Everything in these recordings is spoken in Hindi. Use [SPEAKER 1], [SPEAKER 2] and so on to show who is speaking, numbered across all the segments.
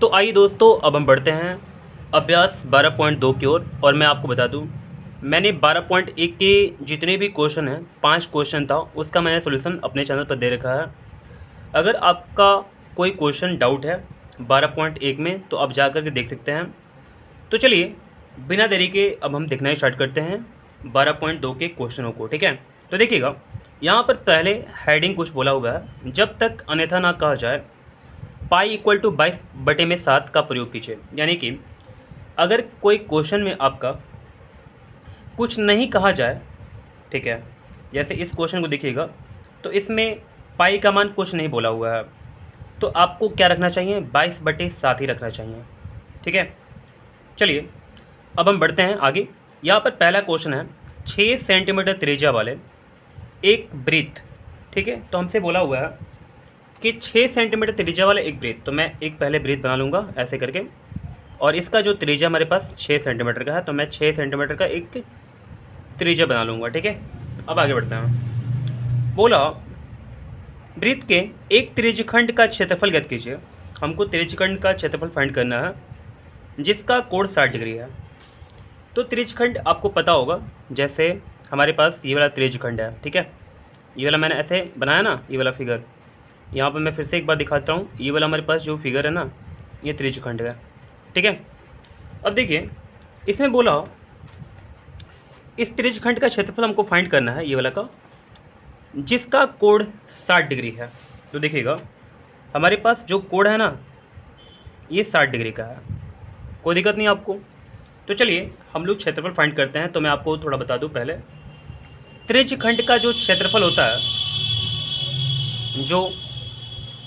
[SPEAKER 1] तो आइए दोस्तों, अब हम बढ़ते हैं अभ्यास 12.2 की ओर। और मैं आपको बता दूं, मैंने 12.1 के जितने भी क्वेश्चन हैं, 5 क्वेश्चन था, उसका मैंने सोल्यूशन अपने चैनल पर दे रखा है। अगर आपका कोई क्वेश्चन डाउट है 12.1 में तो आप जा कर के देख सकते हैं। तो चलिए बिना देरी के अब हम देखना स्टार्ट करते हैं 12.2 के क्वेश्चनों को। ठीक है, तो देखिएगा, यहाँ पर पहले हेडिंग कुछ बोला हुआ है, जब तक अन्यथा ना कहा जाए पाई इक्वल टू 22/7 का प्रयोग कीजिए। यानी कि अगर कोई क्वेश्चन में आपका कुछ नहीं कहा जाए, ठीक है, जैसे इस क्वेश्चन को देखिएगा तो इसमें पाई का मान कुछ नहीं बोला हुआ है, तो आपको क्या रखना चाहिए, 22/7 ही रखना चाहिए। ठीक है, चलिए अब हम बढ़ते हैं आगे। यहाँ पर पहला क्वेश्चन है 6 सेंटीमीटर त्रिज्या वाले एक वृत्त। ठीक है, तो हमसे बोला हुआ है कि 6 सेंटीमीटर त्रिज्या वाला एक वृत्त, तो मैं एक पहले वृत्त बना लूँगा ऐसे करके, और इसका जो त्रिज्या हमारे पास 6 सेंटीमीटर का है, तो मैं 6 सेंटीमीटर का एक त्रिज्या बना लूँगा। ठीक है, अब आगे बढ़ते हैं। बोला वृत्त के एक त्रिज्यखंड का क्षेत्रफल ज्ञात कीजिए। हमको त्रिज्यखंड का क्षेत्रफल फाइंड करना है जिसका कोण 60 डिग्री है। तो त्रिज्यखंड आपको पता होगा, जैसे हमारे पास ये वाला त्रिज्यखंड है। ठीक है, ये वाला मैंने ऐसे बनाया ना, ये वाला फिगर, यहाँ पर मैं फिर से एक बार दिखाता हूँ। ये वाला हमारे पास जो फिगर है ना, ये त्रिज्यखंड है। ठीक है, अब देखिए इसमें बोला इस त्रिज्यखंड का क्षेत्रफल हमको फाइंड करना है, ये वाला का, जिसका कोण 60 डिग्री है। तो देखिएगा हमारे पास जो कोण है ना, ये 60 डिग्री का है, कोई दिक्कत नहीं आपको। तो चलिए हम लोग क्षेत्रफल फाइंड करते हैं। तो मैं आपको थोड़ा बता दूं पहले, त्रिज्यखंड का जो क्षेत्रफल होता है, जो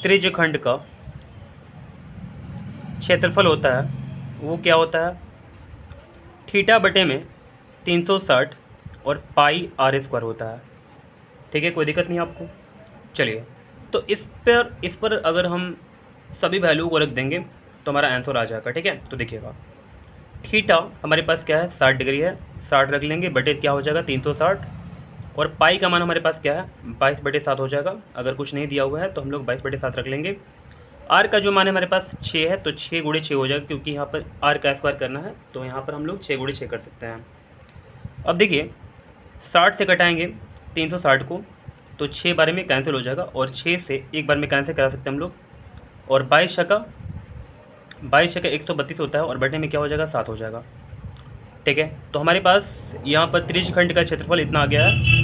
[SPEAKER 1] त्रिज्यखंड का क्षेत्रफल होता है वो क्या होता है, थीटा बटे में 360 और पाई आर स्क्वायर होता है। ठीक है, कोई दिक्कत नहीं आपको। चलिए तो इस पर अगर हम सभी वैल्यू को रख देंगे तो हमारा आंसर आ जाएगा। ठीक है, तो देखिएगा थीटा हमारे पास क्या है, 60 डिग्री है, 60 रख लेंगे, बटे क्या हो जाएगा 360, और पाई का मान हमारे पास क्या है 22/7 हो जाएगा। अगर कुछ नहीं दिया हुआ है तो हम लोग 22/7 रख लेंगे। आर का जो मान है हमारे पास 6 है, तो 6 × 6 हो जाएगा, क्योंकि यहाँ पर आर का स्क्वायर करना है, तो यहाँ पर हम लोग 6 × 6 कर सकते हैं। अब देखिए 60 से घटाएंगे 360 को, तो 6 बार में कैंसिल हो जाएगा, और 6 से एक बार में कैंसिल करा सकते हैं हम लोग, और 22 छक्का 132 होता है, और बटे में क्या हो जाएगा 7 हो जाएगा। ठीक है, तो हमारे पास यहाँ पर त्रिज्यखंड का क्षेत्रफल इतना आ गया है।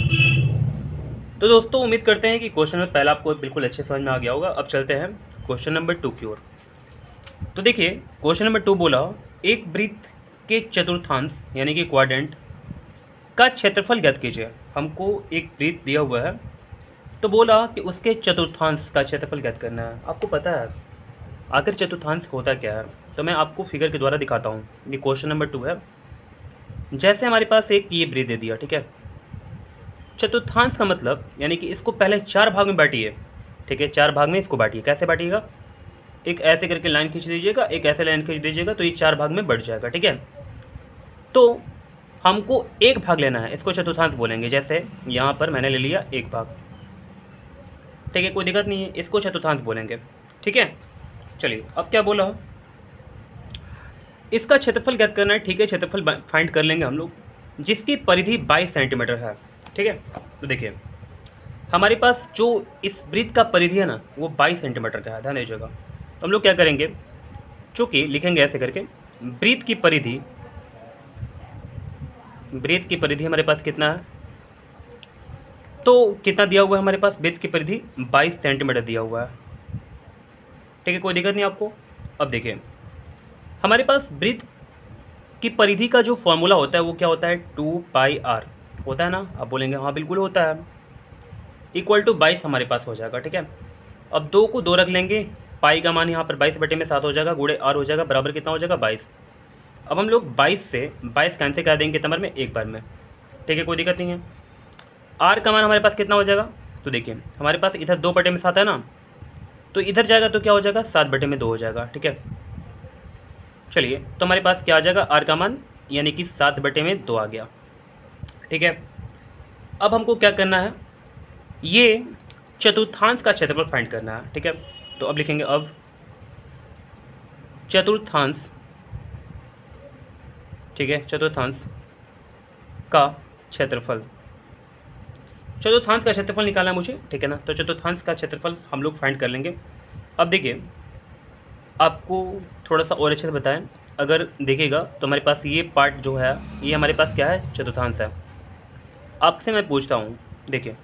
[SPEAKER 1] तो दोस्तों उम्मीद करते हैं कि क्वेश्चन में पहला आपको बिल्कुल अच्छे समझ में आ गया होगा। अब चलते हैं क्वेश्चन नंबर 2 की ओर। तो देखिए क्वेश्चन नंबर 2 बोला एक वृत्त के चतुर्थांश यानी कि क्वाड्रेंट का क्षेत्रफल ज्ञात कीजिए। हमको एक वृत्त दिया हुआ है, तो बोला कि उसके चतुर्थांश का क्षेत्रफल ज्ञात करना है। आपको पता है आखिर चतुर्थांश होता क्या है, तो मैं आपको फिगर के द्वारा दिखाता हूँ। ये क्वेश्चन नंबर 2 है। जैसे हमारे पास एक ये वृत्त दे दिया, ठीक है, चतुर्थांश का मतलब यानी कि इसको पहले 4 भाग में बांटिए। ठीक है, 4 भाग में इसको बांटिए। कैसे बांटिएगा, एक ऐसे करके लाइन खींच दीजिएगा, एक ऐसे लाइन खींच दीजिएगा, तो ये 4 भाग में बढ़ जाएगा। ठीक है, तो हमको एक भाग लेना है, इसको चतुर्थांश बोलेंगे। जैसे यहाँ पर मैंने ले लिया एक भाग, ठीक है, कोई दिक्कत नहीं है, इसको चतुर्थांश बोलेंगे। ठीक है, चलिए अब क्या बोला, इसका क्षेत्रफल ज्ञात करना है। ठीक है, क्षेत्रफल फाइंड कर लेंगे हम लोग, जिसकी परिधि 22 सेंटीमीटर है। ठीक है, तो देखिए हमारे पास जो इस वृत्त का परिधि है ना, वो 22 सेंटीमीटर का है, ध्यान दीजिएगा। तो हम लोग क्या करेंगे, चूँकि लिखेंगे ऐसे करके, वृत्त की परिधि हमारे पास कितना है, तो कितना दिया हुआ है हमारे पास, वृत्त की परिधि 22 सेंटीमीटर दिया हुआ है। ठीक है, कोई दिक्कत नहीं आपको। अब देखिए हमारे पास वृत्त की परिधि का जो फॉर्मूला होता है वो क्या होता है, 2πr होता है ना। आप बोलेंगे हाँ बिल्कुल होता है, इक्वल टू 22 हमारे पास हो जाएगा। ठीक है, अब 2 को 2 रख लेंगे, पाई का मान यहाँ पर 22/7 हो जाएगा, गुणे आर हो जाएगा, बराबर कितना हो जाएगा 22। अब हम लोग 22 से 22 कैंसिल कर देंगे कितना बार में, एक बार में। ठीक है, कोई दिक्कत नहीं है। आर का मान हमारे पास कितना हो जाएगा, तो देखिए हमारे पास इधर 2/7 है ना, तो इधर जाएगा तो क्या हो जाएगा 7/2 हो जाएगा। ठीक है, चलिए तो हमारे पास क्या आ जाएगा, आर का मान यानी कि 7/2 आ गया। ठीक है, अब हमको क्या करना है, ये चतुर्थांश का क्षेत्रफल फाइंड करना है। ठीक है, तो अब लिखेंगे, अब चतुर्थांश, ठीक है, चतुर्थांश का क्षेत्रफल, चतुर्थांश का क्षेत्रफल निकालना है मुझे, ठीक है ना। तो चतुर्थांश का क्षेत्रफल हम लोग फाइंड कर लेंगे। अब देखिए, आपको थोड़ा सा और अच्छे से बताएं, अगर देखिएगा तो हमारे पास ये पार्ट जो है ये हमारे पास क्या है, चतुर्थांश है। आपसे मैं पूछता हूँ, देखिए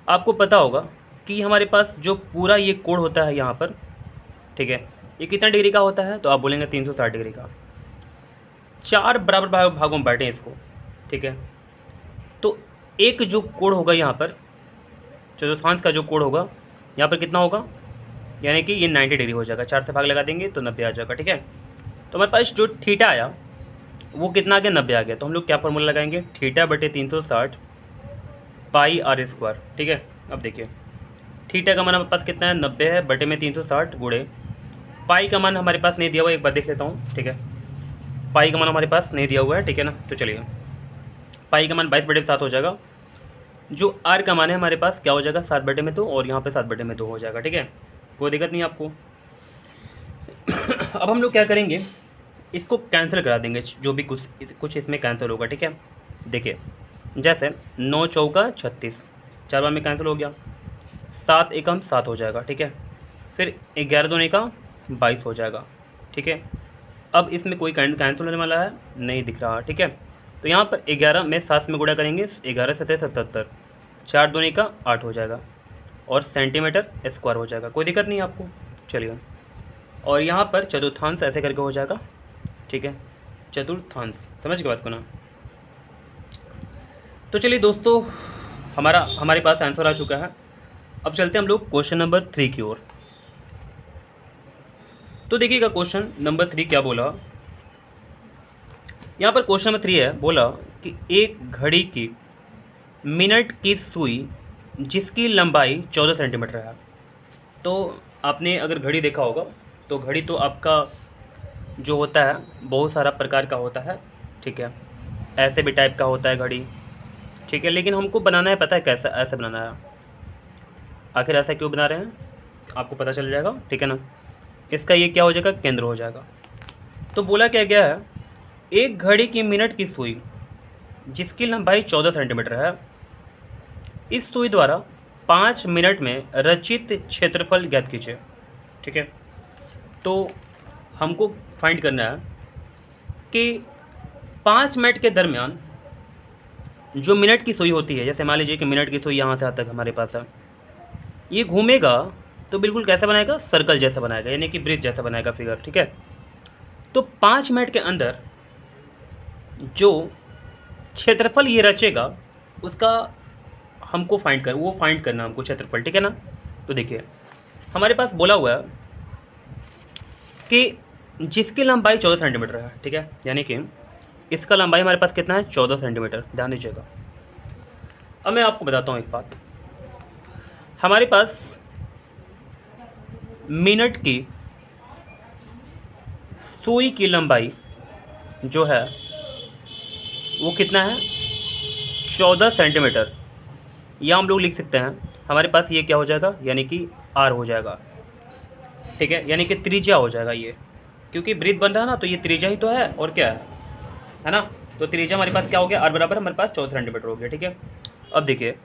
[SPEAKER 1] आपको पता होगा कि हमारे पास जो पूरा ये कोण होता है यहाँ पर, ठीक है, ये कितना डिग्री का होता है, तो आप बोलेंगे 360 डिग्री का। 4 बराबर भागों में बांटें इसको, ठीक है। तो एक जो कोण होगा यहाँ पर, चतुर्थांश का जो कोण होगा यहाँ पर कितना होगा, यानी कि ये 90 डिग्री हो जाएगा। 4 से भाग लगा देंगे तो 90 आ जाएगा, ठीक है। तो हमारे पास जो थीटा आया वो कितना आ गया, 90 आ गया। तो हम लोग क्या फॉर्मूला लगाएंगे, थीटा बटे 360 पाई आर स्क्वायर, ठीक है। अब देखिए थीटा का मान हमारे पास कितना है, 90 है, बटे में 360 गुणे पाई का मान हमारे पास नहीं दिया हुआ, एक बार देख लेता हूँ, ठीक है। पाई का मान हमारे पास नहीं दिया हुआ है, ठीक है ना। तो चलिए पाई का मान 22/7 हो जाएगा। जो आर का मान है हमारे पास क्या हो जाएगा, 7/2, और यहाँ पे 7/2 हो जाएगा, ठीक है। कोई दिक्कत नहीं आपको। अब हम लोग क्या करेंगे, इसको कैंसिल करा देंगे, जो भी कुछ इसमें कैंसिल होगा, ठीक है। देखिए जैसे 9 चौका 36, 4 बार में कैंसिल हो गया, 7 एकम 7 हो जाएगा, ठीक है। फिर 11 दूनी का 22 हो जाएगा, ठीक है। अब इसमें कोई कैंसिल होने वाला है नहीं दिख रहा, ठीक है। तो यहाँ पर 11 में 7 में गुणा करेंगे, 11 7 77, 4 दूनी का 8 हो जाएगा, और सेंटीमीटर स्क्वायर हो जाएगा। कोई दिक्कत नहीं आपको, चलिए। और यहाँ पर चतुर्थांश ऐसे करके हो जाएगा, ठीक है, चतुर्थांश, समझ के बात को ना। तो चलिए दोस्तों, हमारे पास आंसर आ चुका है। अब चलते हैं हम लोग क्वेश्चन नंबर 3 की ओर। तो देखिएगा क्वेश्चन नंबर 3 क्या बोला। यहाँ पर क्वेश्चन नंबर 3 है, बोला कि एक घड़ी की मिनट की सुई जिसकी लंबाई 14 सेंटीमीटर है। तो आपने अगर घड़ी देखा होगा तो घड़ी तो आपका जो होता है बहुत सारा प्रकार का होता है, ठीक है। ऐसे भी टाइप का होता है घड़ी, ठीक है। लेकिन हमको बनाना है, पता है कैसा, ऐसे बनाना है। आखिर ऐसा क्यों बना रहे हैं आपको पता चल जाएगा, ठीक है ना। इसका ये क्या हो जाएगा, केंद्र हो जाएगा। तो बोला क्या गया है, एक घड़ी की मिनट की सुई जिसकी लंबाई 14 सेंटीमीटर है, इस सुई द्वारा 5 मिनट में रचित क्षेत्रफल ज्ञात कीजिए, ठीक है। तो हमको फाइंड करना है कि 5 मिनट के दरमियान जो मिनट की सुई होती है, जैसे मान लीजिए कि मिनट की सुई यहाँ से यहाँ तक हमारे पास है, ये घूमेगा तो बिल्कुल कैसा बनाएगा, सर्कल जैसा बनाएगा, यानी कि ब्रिज जैसा बनाएगा फिगर, ठीक है। तो 5 मिनट के अंदर जो क्षेत्रफल ये रचेगा उसका हमको फाइंड करना हमको क्षेत्रफल, ठीक है ना। तो देखिए हमारे पास बोला हुआ है कि जिसकी लंबाई 14 सेंटीमीटर है, ठीक है, यानी कि इसका लंबाई हमारे पास कितना है, 14 सेंटीमीटर, ध्यान दीजिएगा। अब मैं आपको बताता हूँ एक बात, हमारे पास मिनट की सुई की लंबाई जो है वो कितना है, 14 सेंटीमीटर। या हम लोग लिख सकते हैं हमारे पास ये क्या हो जाएगा, यानी कि आर हो जाएगा, ठीक है, यानी कि त्रिज्या हो जाएगा ये, क्योंकि वृत्त बन रहा है ना, तो ये त्रिज्या ही तो है, और क्या है ना। तो त्रिज्या हमारे पास क्या हो गया, आर बराबर हमारे पास 14 सेंटीमीटर हो गया, ठीक है। अब देखिए,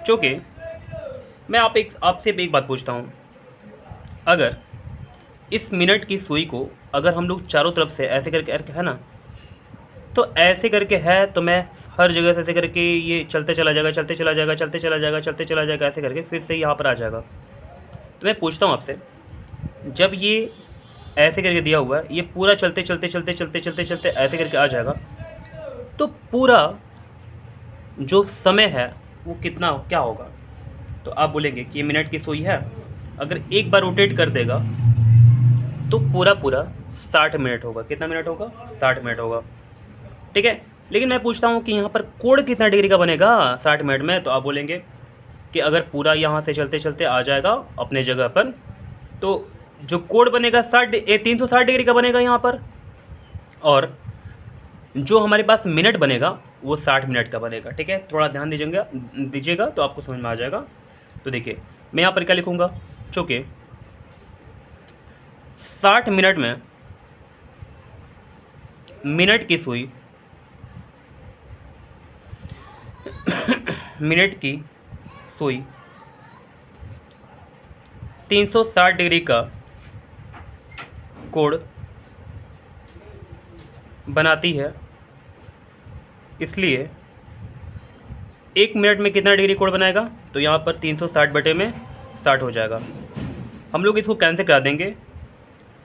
[SPEAKER 1] चूँकि मैं आपसे एक बात पूछता हूँ, अगर इस मिनट की सुई को अगर हम लोग चारों तरफ से ऐसे करके है ना, तो ऐसे करके है, तो मैं हर जगह से ऐसे करके ये चलते चला जाएगा, चलते चला जाएगा, चलते चला जाएगा, चलते चला जाएगा, ऐसे करके फिर से यहाँ पर आ जाएगा। तो मैं पूछता हूँ आपसे, जब ये ऐसे करके दिया हुआ है, ये पूरा चलते चलते चलते चलते चलते चलते ऐसे करके आ जाएगा, तो पूरा जो समय है वो कितना क्या होगा। तो आप बोलेंगे कि ये मिनट की सुई है, अगर एक बार रोटेट कर देगा तो पूरा 60 मिनट होगा। कितना मिनट होगा, 60 मिनट होगा, ठीक है। लेकिन मैं पूछता हूँ कि यहाँ पर कोण कितना डिग्री का बनेगा 60 मिनट में। तो आप बोलेंगे कि अगर पूरा यहाँ से चलते चलते आ जाएगा अपने जगह पर, तो जो कोण बनेगा 360 डिग्री का बनेगा यहाँ पर, और जो हमारे पास मिनट बनेगा वो 60 मिनट का बनेगा, ठीक है। थोड़ा ध्यान दीजिएगा तो आपको समझ में आ जाएगा। तो देखिए मैं यहाँ पर क्या लिखूँगा, चूँकि 60 मिनट में मिनट की सुई मिनट की सुई 360 डिग्री का कोण बनाती है, इसलिए 1 मिनट में कितना डिग्री कोण बनाएगा? तो यहाँ पर 360 बटे में 60 हो जाएगा। हम लोग इसको कैंसिल करा देंगे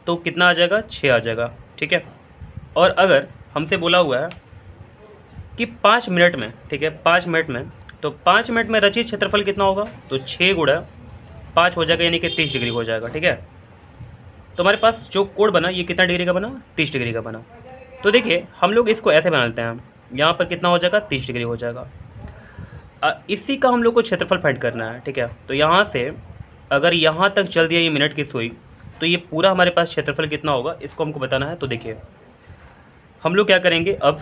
[SPEAKER 1] तो कितना आ जाएगा? 6 आ जाएगा। ठीक है। और अगर हमसे बोला हुआ है कि 5 मिनट में, ठीक है, 5 मिनट में, तो 5 मिनट में रचित क्षेत्रफल कितना होगा? तो 6 गुणा 5 हो जाएगा, यानी कि 30 डिग्री हो जाएगा। ठीक है। तो हमारे पास जो कोण बना ये कितना डिग्री का बना? 30 डिग्री का बना। तो देखिए हम लोग इसको ऐसे बना लेते हैं, यहाँ पर कितना हो जाएगा? 30 डिग्री हो जाएगा। इसी का हम लोग को क्षेत्रफल फाइंड करना है। ठीक है। तो यहाँ से अगर यहाँ तक चल दिया ये मिनट की सुई, तो ये पूरा हमारे पास क्षेत्रफल कितना होगा इसको हमको बताना है। तो देखिए हम लोग क्या करेंगे, अब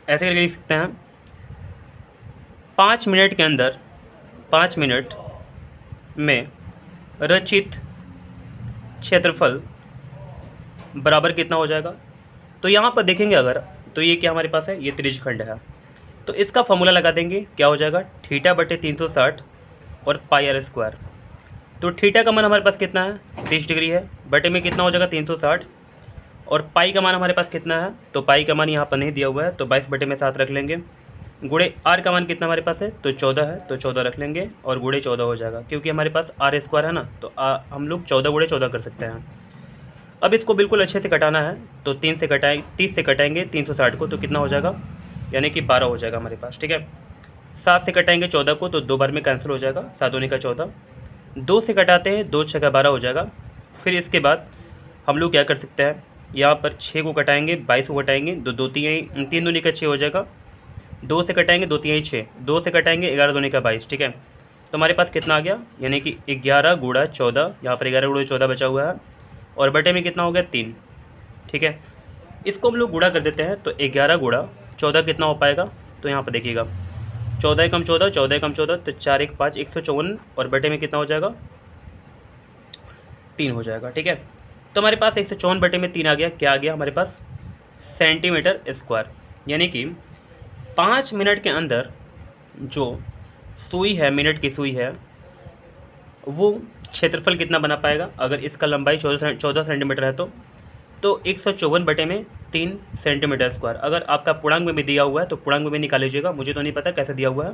[SPEAKER 1] ऐसे करके लिख सकते हैं, 5 मिनट के अंदर, 5 मिनट में रचित क्षेत्रफल बराबर कितना हो जाएगा? तो यहाँ पर देखेंगे अगर, तो ये क्या हमारे पास है? ये त्रिज्यखंड है। तो इसका फॉर्मूला लगा देंगे, क्या हो जाएगा? थीटा बटे 360 और पाई आर स्क्वायर। तो थीटा का मान हमारे पास कितना है? 30 डिग्री है, बटे में कितना हो जाएगा? 360, और पाई का मान हमारे पास कितना है? तो पाई का मान यहाँ पर नहीं दिया हुआ है, तो 22 बटे में 7 रख लेंगे। गुणे आर का मान कितना हमारे पास है? तो 14 है, तो 14 रख लेंगे, और गुणे 14 हो जाएगा, क्योंकि हमारे पास आर स्क्वायर है ना, तो हम लोग 14 गुणे 14 कर सकते हैं। अब इसको बिल्कुल अच्छे से कटाना है, तो 30 से कटाएंगे 360 को, तो कितना हो जाएगा? यानी कि 12 हो जाएगा हमारे पास। ठीक है। 7 से कटाएंगे 14 को, तो 2 बार में कैंसिल हो जाएगा, 7 दूनी का 14। 2 से कटाते हैं, 2 6 का 12 हो जाएगा। फिर इसके बाद हम लोग क्या कर सकते हैं, यहाँ पर 6 को कटाएंगे, 22 को कटाएंगे, 3 दूनी का 6 हो जाएगा। 2 से कटाएंगे, 2 3 6, 2 से कटाएंगे 11 दूनी का 22। ठीक है। तो हमारे पास कितना आ गया? यानी कि 11 गुणा 14, यहाँ पर 11 गुणा 14 बचा हुआ है, और बटे में कितना हो गया? 3। ठीक है। इसको हम लोग गुणा कर देते हैं, तो 11 गुणा 14 कितना हो पाएगा? तो यहाँ पर देखिएगा, 14 कम 14, 14 कम 14, तो 4 1 5, 154, और बटे में कितना हो जाएगा? 3 हो जाएगा। ठीक है। तो हमारे पास 154 बटे में 3 आ गया। क्या आ गया हमारे पास? Centimetre square. यानी कि 5 मिनट के अंदर जो सुई है, मिनट की सुई है, वो क्षेत्रफल कितना बना पाएगा? अगर इसका लंबाई 14 सेंटीमीटर है तो 154 बटे में 3 सेंटीमीटर स्क्वायर। अगर आपका पूर्णांक में भी दिया हुआ है तो पूर्णांक में भी निकाल लीजिएगा, मुझे तो नहीं पता कैसे दिया हुआ है।